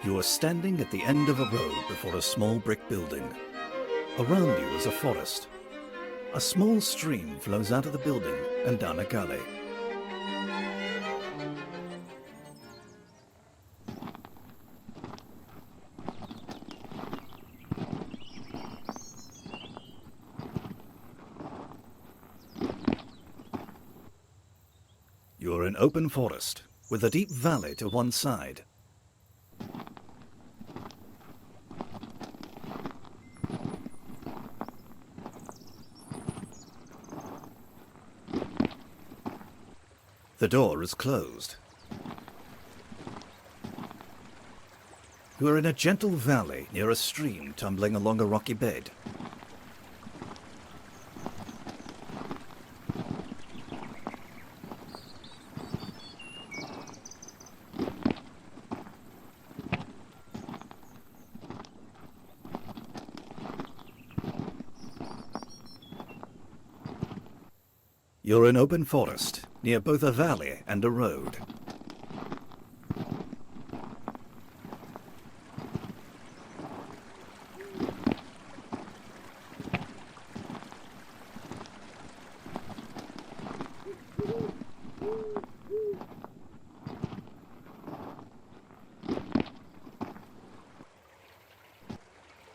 You are standing at the end of a road before a small brick building. Around you is a forest. A small stream flows out of the building and down a gully. You are in open forest, with a deep valley to one side. The door is closed. You are in a gentle valley near a stream tumbling along a rocky bed. You're in open forest, near both a valley and a road.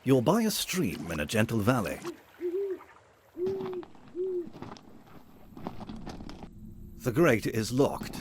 You're by a stream in a gentle valley. The grate is locked.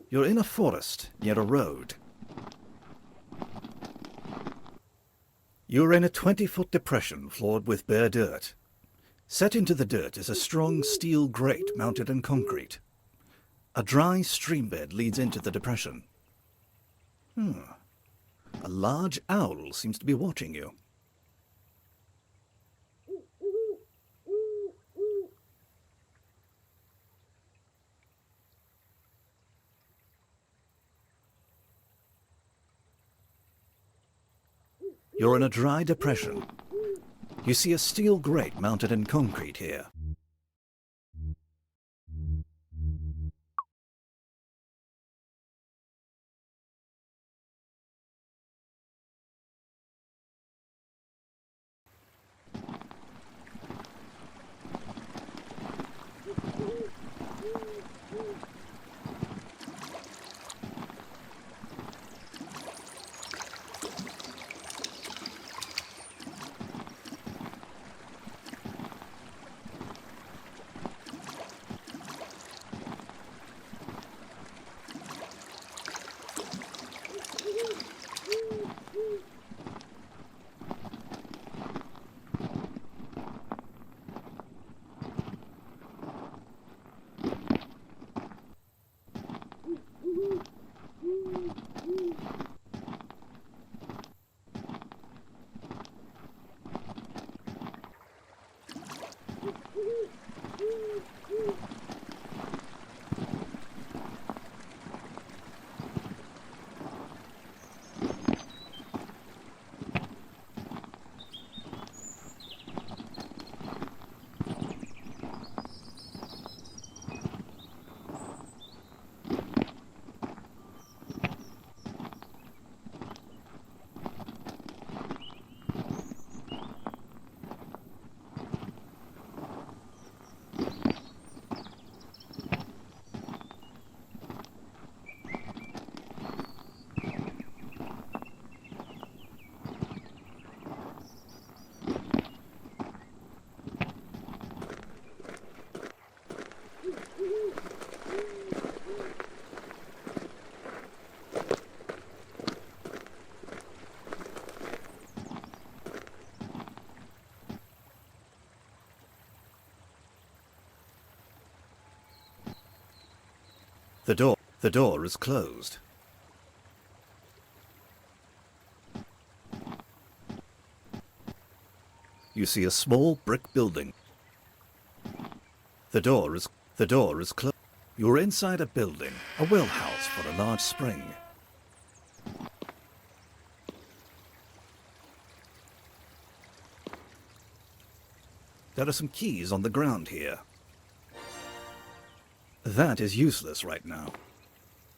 You're in a forest near a road. You're in a 20-foot depression floored with bare dirt. Set into the dirt is a strong steel grate mounted in concrete. A dry stream bed leads into the depression. A large owl seems to be watching you. You're in a dry depression. You see a steel grate mounted in concrete here. The door is closed. You see a small brick building. The door is closed. You're inside a building, a well house for a large spring. There are some keys on the ground here. That is useless right now.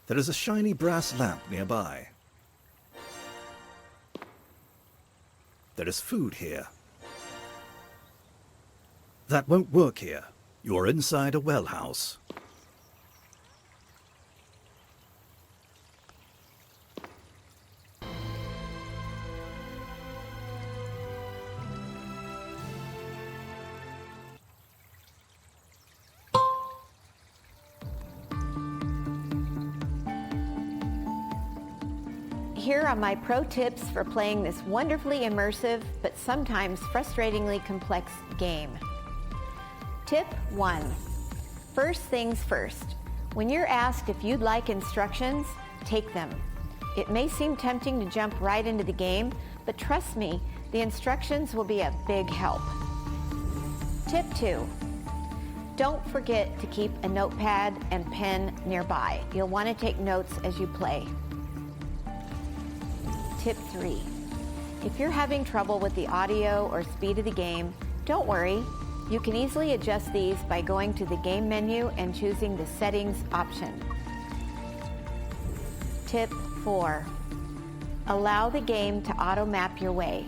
There is a shiny brass lamp nearby. There is food here. That won't work here. You're inside a well house. Here are my pro tips for playing this wonderfully immersive but sometimes frustratingly complex game. Tip 1. First things first. When you're asked if you'd like instructions, take them. It may seem tempting to jump right into the game, but trust me, the instructions will be a big help. Tip 2. Don't forget to keep a notepad and pen nearby. You'll want to take notes as you play. Tip 3. If you're having trouble with the audio or speed of the game, don't worry. You can easily adjust these by going to the game menu and choosing the settings option. Tip 4. Allow the game to auto-map your way.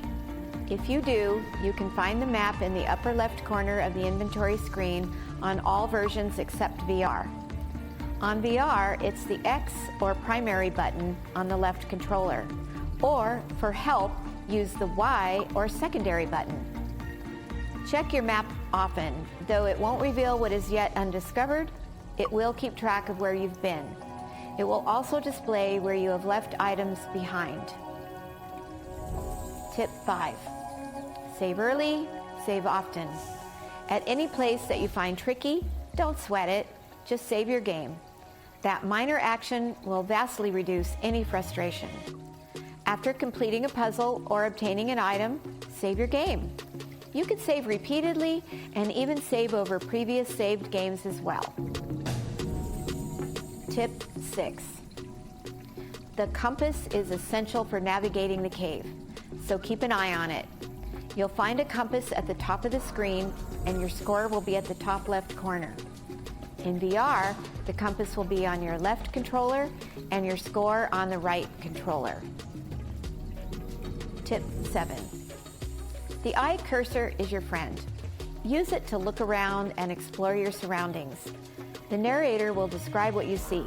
If you do, you can find the map in the upper left corner of the inventory screen on all versions except VR. On VR, it's the X or primary button on the left controller. Or, for help, use the Y or secondary button. Check your map often. Though it won't reveal what is yet undiscovered, it will keep track of where you've been. It will also display where you have left items behind. Tip 5. Save early, save often. At any place that you find tricky, don't sweat it, just save your game. That minor action will vastly reduce any frustration. After completing a puzzle or obtaining an item, save your game. You can save repeatedly and even save over previous saved games as well. Tip 6. The compass is essential for navigating the cave, so keep an eye on it. You'll find a compass at the top of the screen and your score will be at the top left corner. In VR, the compass will be on your left controller and your score on the right controller. Tip 7. The eye cursor is your friend. Use it to look around and explore your surroundings. The narrator will describe what you see.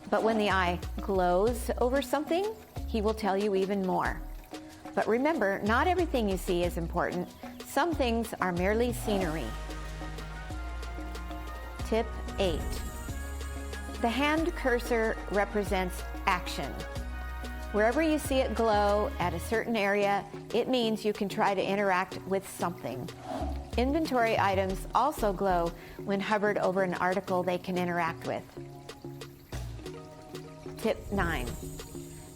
But when the eye glows over something, he will tell you even more. But remember, not everything you see is important. Some things are merely scenery. Tip 8. The hand cursor represents action. Wherever you see it glow at a certain area, it means you can try to interact with something. Inventory items also glow when hovered over an article they can interact with. Tip 9.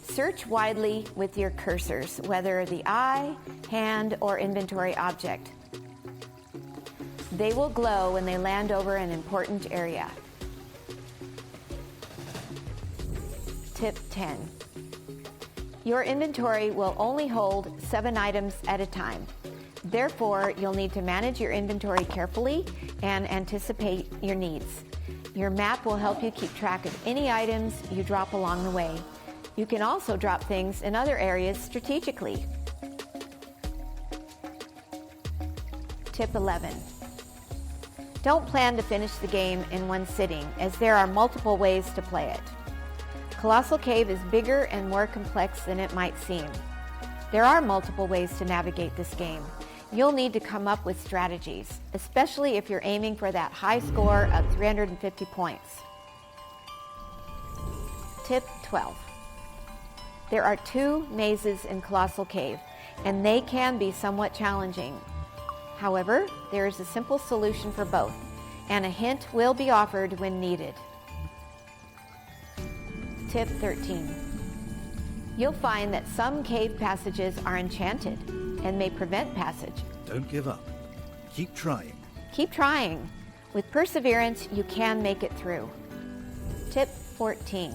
Search widely with your cursors, whether the eye, hand, or inventory object. They will glow when they land over an important area. Tip 10. Your inventory will only hold 7 items at a time. Therefore, you'll need to manage your inventory carefully and anticipate your needs. Your map will help you keep track of any items you drop along the way. You can also drop things in other areas strategically. Tip 11. Don't plan to finish the game in one sitting, as there are multiple ways to play it. Colossal Cave is bigger and more complex than it might seem. There are multiple ways to navigate this game. You'll need to come up with strategies, especially if you're aiming for that high score of 350 points. Tip 12. There are 2 mazes in Colossal Cave, and they can be somewhat challenging. However, there is a simple solution for both, and a hint will be offered when needed. Tip 13. You'll find that some cave passages are enchanted and may prevent passage. Don't give up. Keep trying. Keep trying. With perseverance, you can make it through. Tip 14.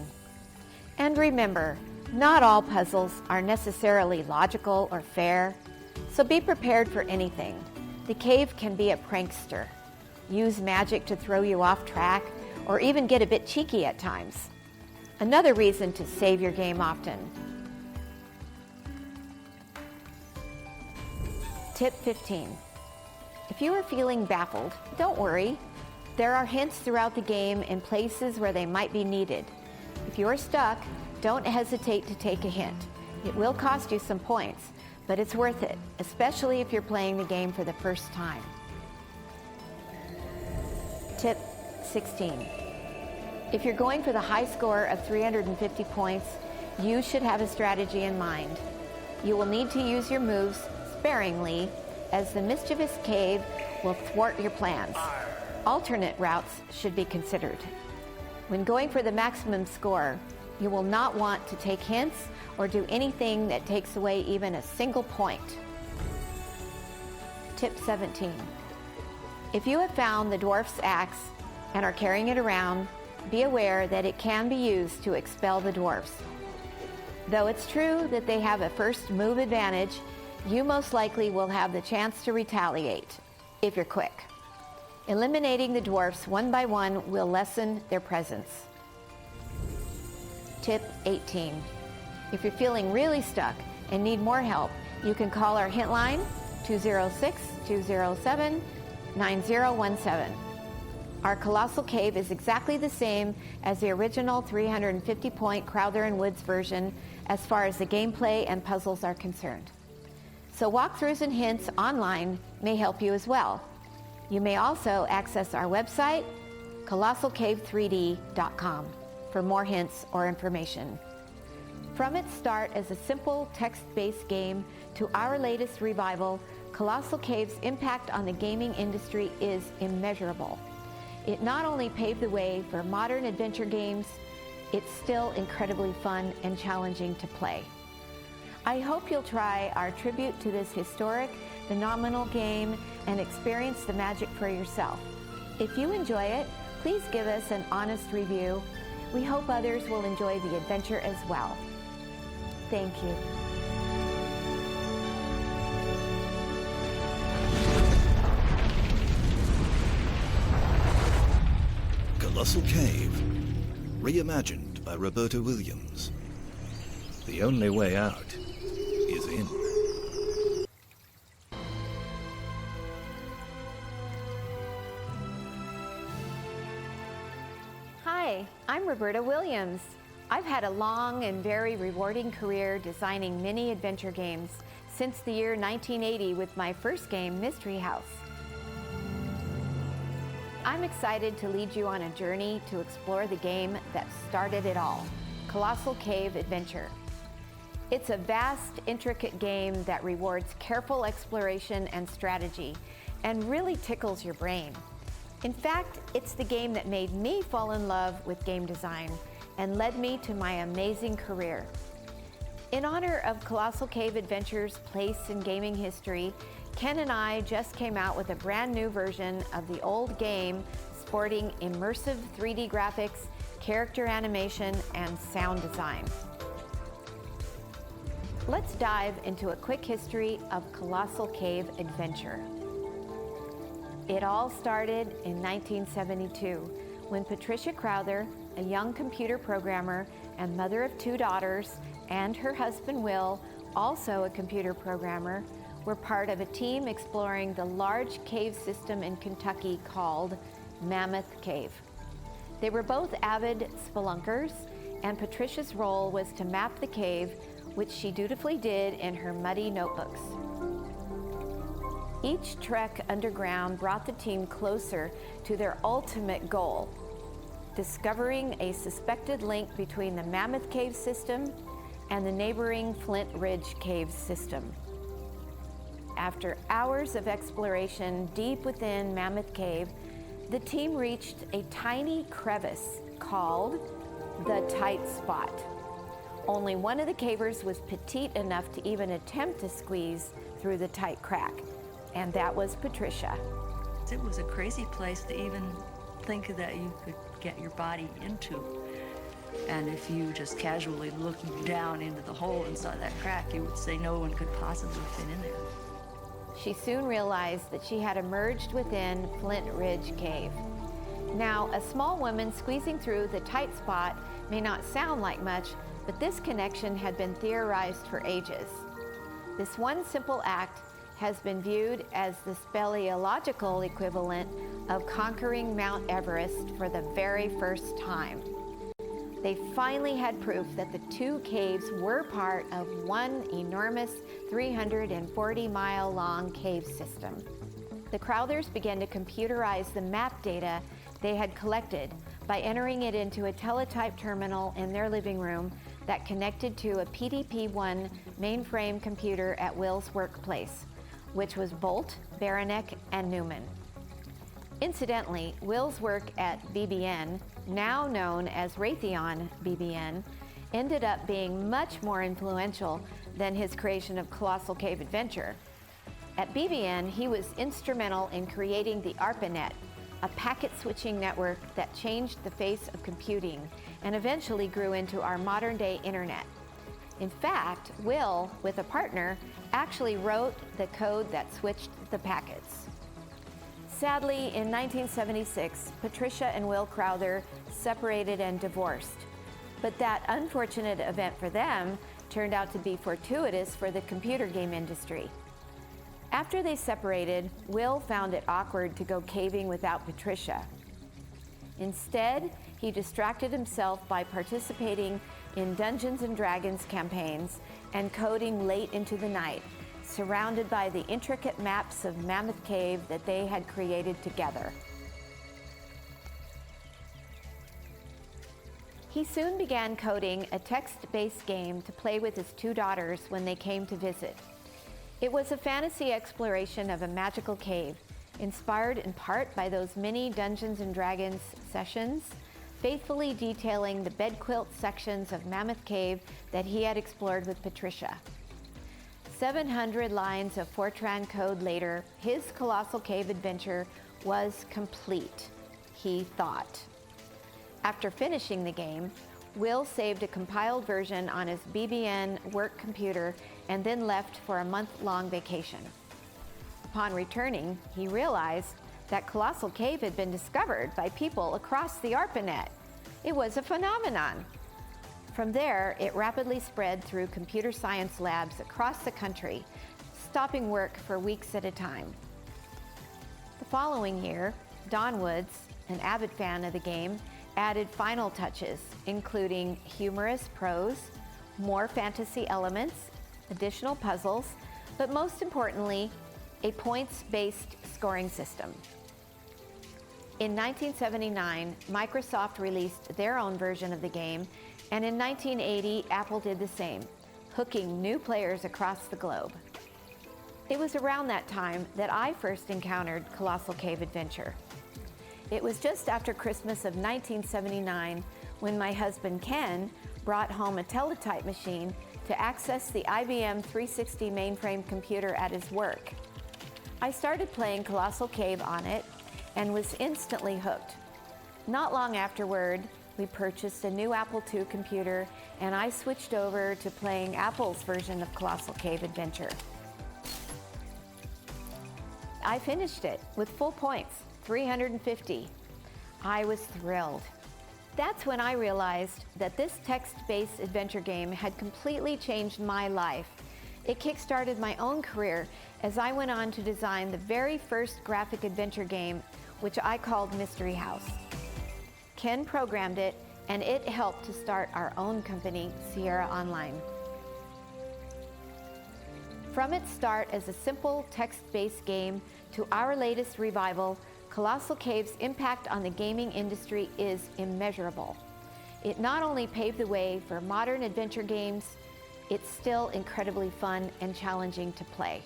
And remember, not all puzzles are necessarily logical or fair, so be prepared for anything. The cave can be a prankster. Use magic to throw you off track, or even get a bit cheeky at times. Another reason to save your game often. Tip 15. If you are feeling baffled, don't worry. There are hints throughout the game in places where they might be needed. If you are stuck, don't hesitate to take a hint. It will cost you some points, but it's worth it, especially if you're playing the game for the first time. Tip 16. If you're going for the high score of 350 points, you should have a strategy in mind. You will need to use your moves sparingly, as the mischievous cave will thwart your plans. Alternate routes should be considered. When going for the maximum score, you will not want to take hints or do anything that takes away even a single point. Tip 17. If you have found the dwarf's axe and are carrying it around, be aware that it can be used to expel the dwarfs. Though it's true that they have a first move advantage, you most likely will have the chance to retaliate if you're quick. Eliminating the dwarfs one by one will lessen their presence. Tip 18. If you're feeling really stuck and need more help, you can call our hint line 206-207-9017. Our Colossal Cave is exactly the same as the original 350-point Crowther & Woods version as far as the gameplay and puzzles are concerned. So walkthroughs and hints online may help you as well. You may also access our website, colossalcave3d.com, for more hints or information. From its start as a simple text-based game to our latest revival, Colossal Cave's impact on the gaming industry is immeasurable. It not only paved the way for modern adventure games, it's still incredibly fun and challenging to play. I hope you'll try our tribute to this historic, phenomenal game and experience the magic for yourself. If you enjoy it, please give us an honest review. We hope others will enjoy the adventure as well. Thank you. Colossal Cave, reimagined by Roberta Williams. The only way out is in. Hi, I'm Roberta Williams. I've had a long and very rewarding career designing many adventure games since the year 1980 with my first game, Mystery House. I'm excited to lead you on a journey to explore the game that started it all, Colossal Cave Adventure. It's a vast, intricate game that rewards careful exploration and strategy and really tickles your brain. In fact, it's the game that made me fall in love with game design and led me to my amazing career. In honor of Colossal Cave Adventure's place in gaming history, Ken and I just came out with a brand new version of the old game sporting immersive 3D graphics, character animation, and sound design. Let's dive into a quick history of Colossal Cave Adventure. It all started in 1972 when Patricia Crowther, a young computer programmer and mother of 2 daughters, and her husband Will, also a computer programmer, were part of a team exploring the large cave system in Kentucky called Mammoth Cave. They were both avid spelunkers, and Patricia's role was to map the cave, which she dutifully did in her muddy notebooks. Each trek underground brought the team closer to their ultimate goal, discovering a suspected link between the Mammoth Cave system and the neighboring Flint Ridge Cave system. After hours of exploration deep within Mammoth Cave, the team reached a tiny crevice called the Tight Spot. Only one of the cavers was petite enough to even attempt to squeeze through the tight crack. and that was Patricia. It was a crazy place to even think that you could get your body into. And if you just casually looked down into the hole and saw that crack, you would say no one could possibly fit in there. She soon realized that she had emerged within Flint Ridge Cave. Now, a small woman squeezing through the tight spot may not sound like much, but this connection had been theorized for ages. This one simple act has been viewed as the speleological equivalent of conquering Mount Everest for the very first time. They finally had proof that the two caves were part of one enormous 340-mile-long cave system. The Crowthers began to computerize the map data they had collected by entering it into a teletype terminal in their living room that connected to a PDP-1 mainframe computer at Will's workplace, which was Bolt, Baranek, and Newman. Incidentally, Will's work at BBN, now known as Raytheon BBN, ended up being much more influential than his creation of Colossal Cave Adventure. At BBN, he was instrumental in creating the ARPANET, a packet switching network that changed the face of computing and eventually grew into our modern-day internet. In fact, Will, with a partner, actually wrote the code that switched the packets. Sadly, in 1976, Patricia and Will Crowther separated and divorced. But that unfortunate event for them turned out to be fortuitous for the computer game industry. After they separated, Will found it awkward to go caving without Patricia. Instead, he distracted himself by participating in Dungeons & Dragons campaigns and coding late into the night, surrounded by the intricate maps of Mammoth Cave that they had created together. He soon began coding a text-based game to play with his two daughters when they came to visit. It was a fantasy exploration of a magical cave, inspired in part by those many Dungeons & Dragons sessions, faithfully detailing the bed quilt sections of Mammoth Cave that he had explored with Patricia. 700 lines of Fortran code later, his Colossal Cave adventure was complete, he thought. After finishing the game, Will saved a compiled version on his BBN work computer and then left for a month-long vacation. Upon returning, he realized that Colossal Cave had been discovered by people across the ARPANET. It was a phenomenon. From there, it rapidly spread through computer science labs across the country, stopping work for weeks at a time. The following year, Don Woods, an avid fan of the game, added final touches, including humorous prose, more fantasy elements, additional puzzles, but most importantly, a points-based scoring system. In 1979, Microsoft released their own version of the game, and in 1980, Apple did the same, hooking new players across the globe. It was around that time that I first encountered Colossal Cave Adventure. It was just after Christmas of 1979 when my husband Ken brought home a teletype machine to access the IBM 360 mainframe computer at his work. I started playing Colossal Cave on it and was instantly hooked. Not long afterward, we purchased a new Apple II computer and I switched over to playing Apple's version of Colossal Cave Adventure. I finished it with full points, 350. I was thrilled. That's when I realized that this text-based adventure game had completely changed my life. It kickstarted my own career as I went on to design the very first graphic adventure game, which I called Mystery House. Ken programmed it, and it helped to start our own company, Sierra Online. From its start as a simple text-based game to our latest revival, Colossal Cave's impact on the gaming industry is immeasurable. It not only paved the way for modern adventure games, it's still incredibly fun and challenging to play.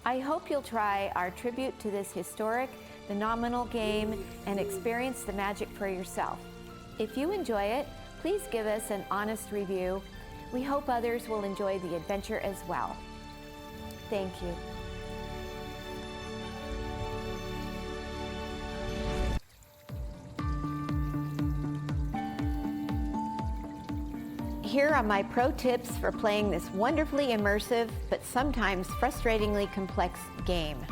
I hope you'll try our tribute to this historic, phenomenal game and experience the magic for yourself. If you enjoy it, please give us an honest review. We hope others will enjoy the adventure as well. Thank you. Here are my pro tips for playing this wonderfully immersive but sometimes frustratingly complex game.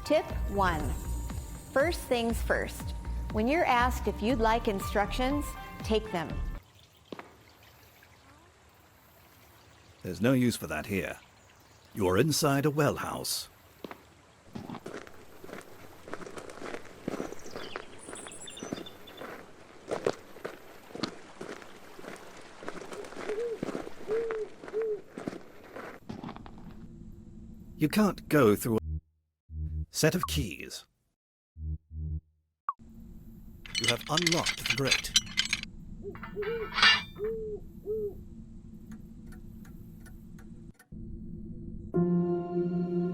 Tip 1. First things first. When you're asked if you'd like instructions, take them. There's no use for that here. You're inside a well house. You can't go through a set of keys. You have unlocked the grate.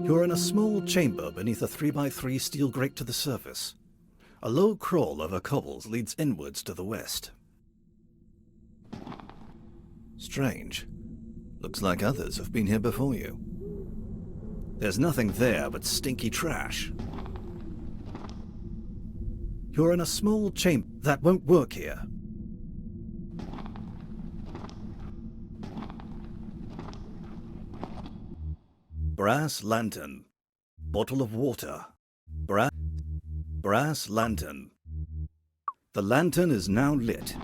You're in a small chamber beneath a 3x3 steel grate to the surface. A low crawl over cobbles leads inwards to the west. Strange. Looks like others have been here before you. There's nothing there but stinky trash. You're in a small chamber that won't work here. Brass lantern. Bottle of water. Brass lantern. The lantern is now lit.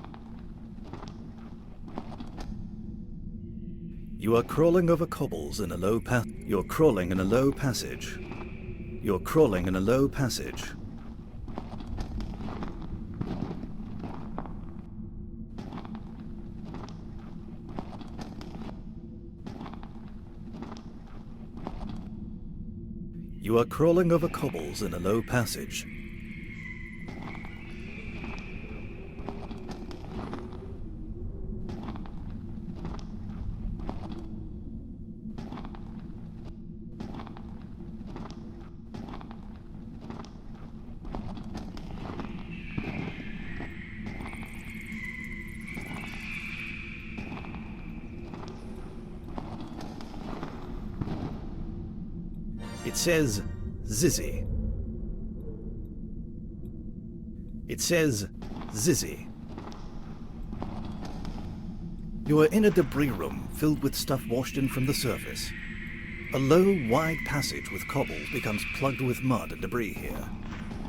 You are crawling over cobbles in a low You're crawling in a low passage. You're crawling in a low passage. You are crawling over cobbles in a low passage. It says Zizzy. It says Zizzy. You are in a debris room filled with stuff washed in from the surface. A low, wide passage with cobbles becomes plugged with mud and debris here,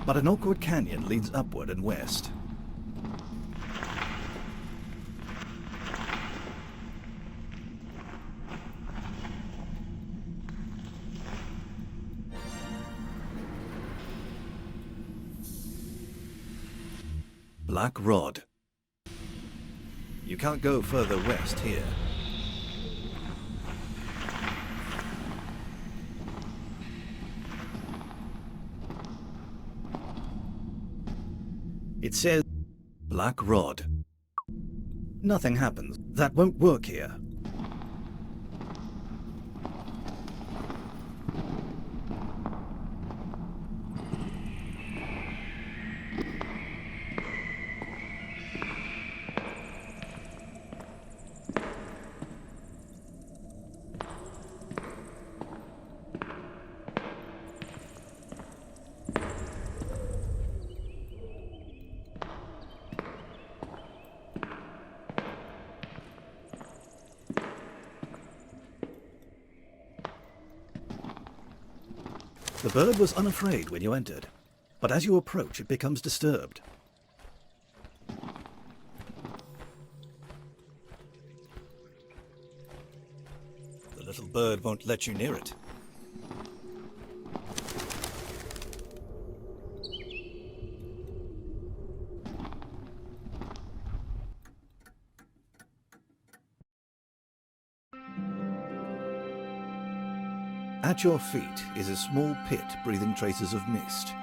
but an awkward canyon leads upward and west. Black rod. You can't go further west here. It says black rod. Nothing happens. That won't work here. The bird was unafraid when you entered, but as you approach it becomes disturbed. The little bird won't let you near it. At your feet is a small pit breathing traces of mist.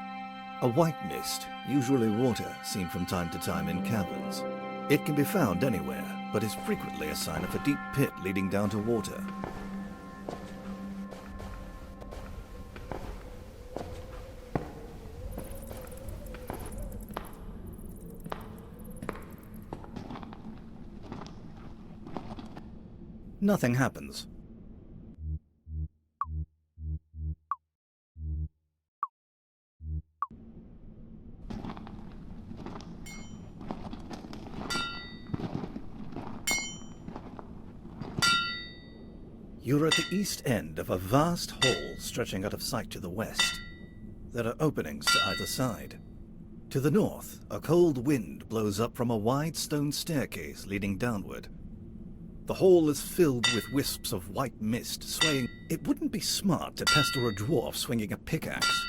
A white mist, usually water seen from time to time in caverns. It can be found anywhere, but is frequently a sign of a deep pit leading down to water. Nothing happens. You're at the east end of a vast hall stretching out of sight to the west. There are openings to either side. To the north, a cold wind blows up from a wide stone staircase leading downward. The hall is filled with wisps of white mist swaying. It wouldn't be smart to pester a dwarf swinging a pickaxe.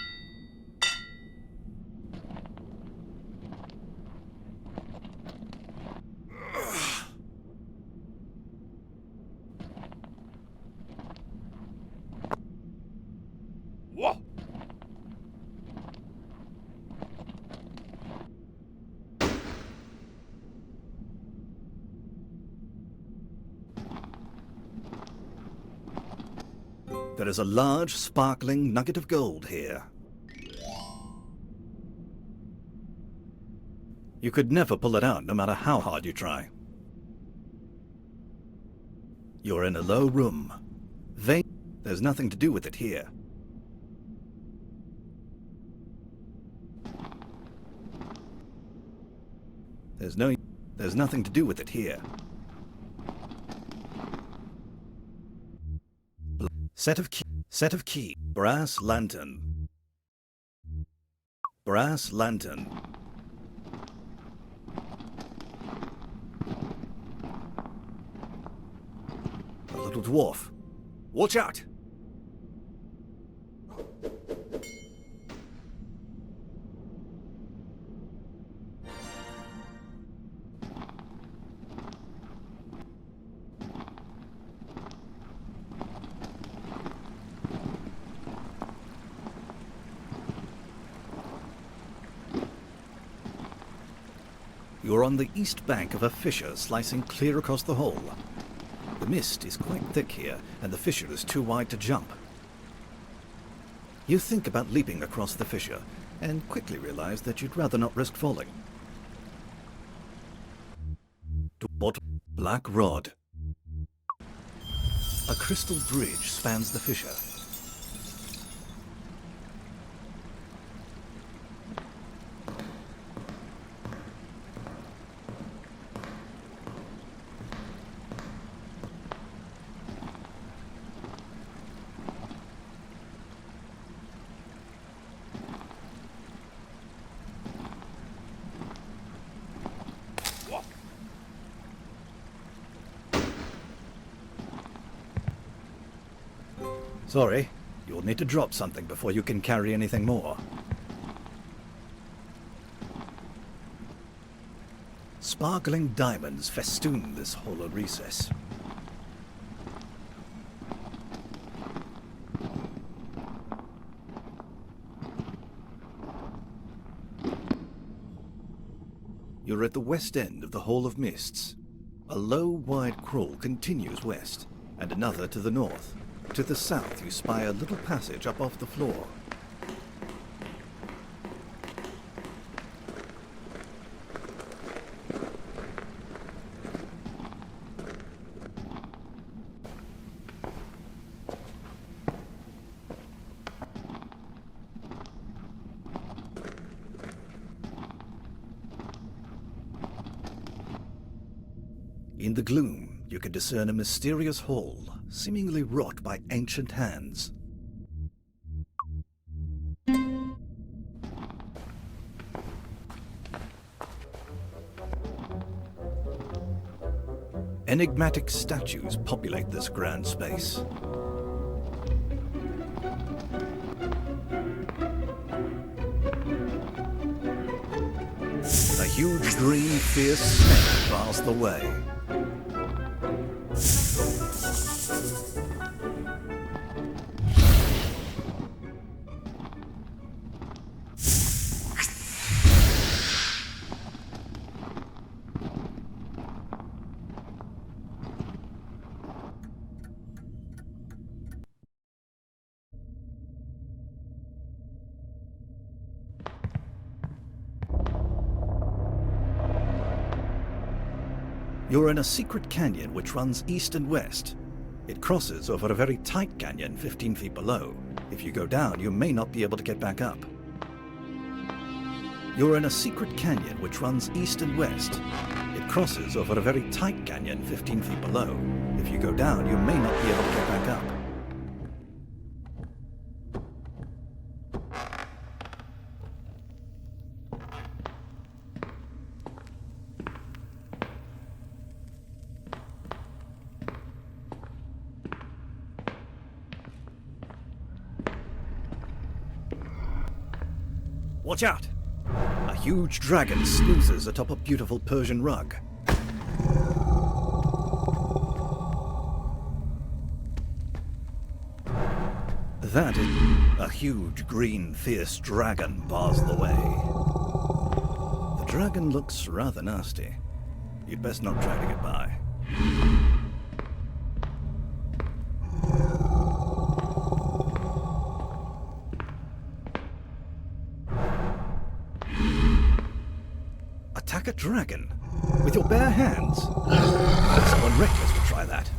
Whoa! There is a large, sparkling nugget of gold here. You could never pull it out, no matter how hard you try. You're in a low room. There's nothing to do with it here. There's nothing to do with it here. Set of key. Brass lantern. Brass lantern. A little dwarf. Watch out! You're on the east bank of a fissure slicing clear across the hole. The mist is quite thick here, and the fissure is too wide to jump. You think about leaping across the fissure, and quickly realize that you'd rather not risk falling. Black rod. A crystal bridge spans the fissure. Sorry, you'll need to drop something before you can carry anything more. Sparkling diamonds festoon this hollow recess. You're at the west end of the Hall of Mists. A low, wide crawl continues west, and another to the north. To the south, you spy a little passage up off the floor. In the gloom, you can discern a mysterious hall, seemingly wrought by ancient hands. Enigmatic statues populate this grand space. A huge green, fierce snake bars the way. You're in a secret canyon which runs east and west. It crosses over a very tight canyon 15 feet below. If you go down, you may not be able to get back up. You're in a secret canyon which runs east and west. It crosses over a very tight canyon 15 feet below. If you go down, you may not be able to get back up. Watch out! A huge dragon snoozes atop a beautiful Persian rug. That is a huge green fierce dragon bars the way. The dragon looks rather nasty. You'd best not try to get by. Attack a dragon? With your bare hands? Someone reckless would try that.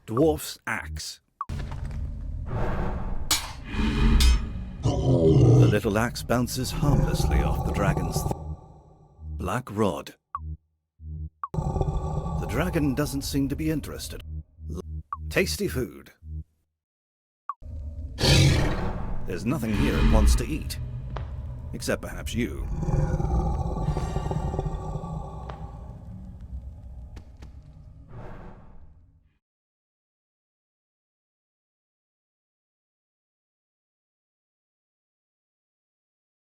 Dwarf's axe. The little axe bounces harmlessly off the dragon's black rod. The dragon doesn't seem to be interested. Tasty food. There's nothing here it wants to eat. Except perhaps you.